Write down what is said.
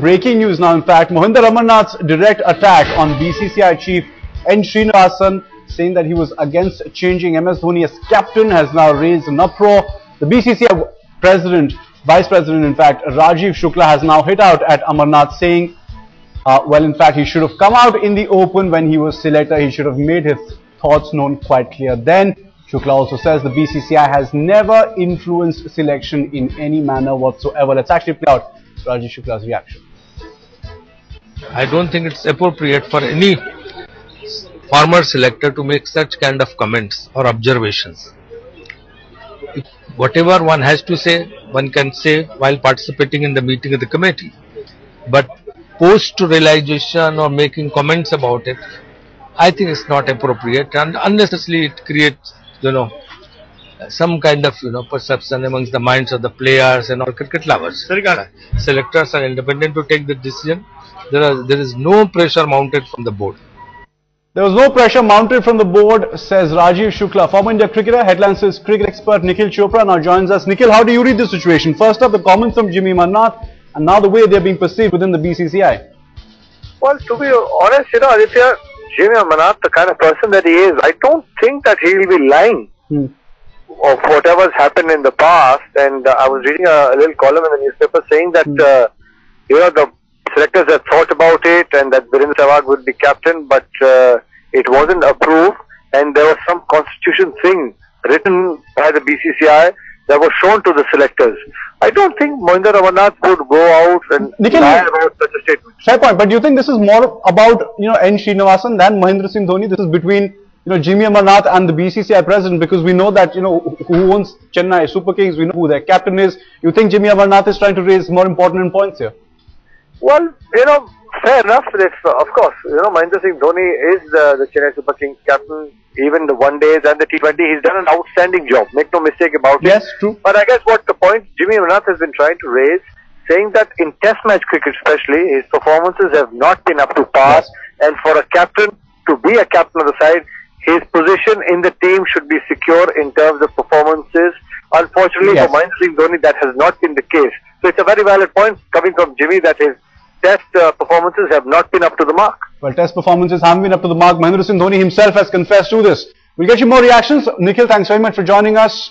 Breaking news now, in fact, Mohinder Amarnath's direct attack on BCCI chief N Srinivasan, saying that he was against changing MS Dhoni as captain, has now raised an uproar. The BCCI vice president, in fact, Rajeev Shukla, has now hit out at Amarnath, saying, well, in fact, he should have come out in the open when he was selector. He should have made his thoughts known quite clear then. Shukla also says the BCCI has never influenced selection in any manner whatsoever. Let's actually play out Rajeev Shukla's reaction. I don't think it's appropriate for any former selector to make such kind of comments or observations. Whatever one has to say, one can say while participating in the meeting of the committee. But post-realization or making comments about it, I think it's not appropriate, and unnecessarily it creates, some kind of, perception amongst the minds of the players and all cricket lovers. Selectors are independent to take the decision. There is no pressure mounted from the board. There was no pressure mounted from the board, says Rajeev Shukla. Former India cricketer, Headline says cricket expert Nikhil Chopra now joins us. Nikhil, how do you read the situation? First up, the comments from Jimmy Amarnath, and now the way they're being perceived within the BCCI. Well, to be honest, Aditya, Jimmy Amarnath, the kind of person that he is, I don't think that he will be lying of whatever's happened in the past. And I was reading a little column in the newspaper saying that, the selectors had thought about it and that Virendra Sehwag would be captain, but it wasn't approved, and there was some constitution thing written by the BCCI that was shown to the selectors. I don't think Mohinder Amarnath would go out and lie about such a statement. Fair point, but do you think this is more about N Srinivasan than Mahendra Singh Dhoni? This is between Jimmy Amarnath and the BCCI president, because we know that who owns Chennai Super Kings, we know who their captain is. You think Jimmy Amarnath is trying to raise more important points here? Well, fair enough. Of course, Mahendra Singh Dhoni is the Chennai Super Kings captain. Even the one days and the T20, he's done an outstanding job. Make no mistake about it. Yes, true. But I guess what the point Jimmy Amarnath has been trying to raise, saying that in Test match cricket especially, his performances have not been up to par. Yes. And for a captain to be a captain of the side, his position in the team should be secure in terms of performances. Unfortunately, for Mahendra Singh Dhoni, that has not been the case. So it's a very valid point coming from Jimmy that his Test performances have not been up to the mark. Well, Test performances haven't been up to the mark. Mahendra Singh Dhoni himself has confessed to this. We'll get you more reactions. Nikhil, thanks very much for joining us.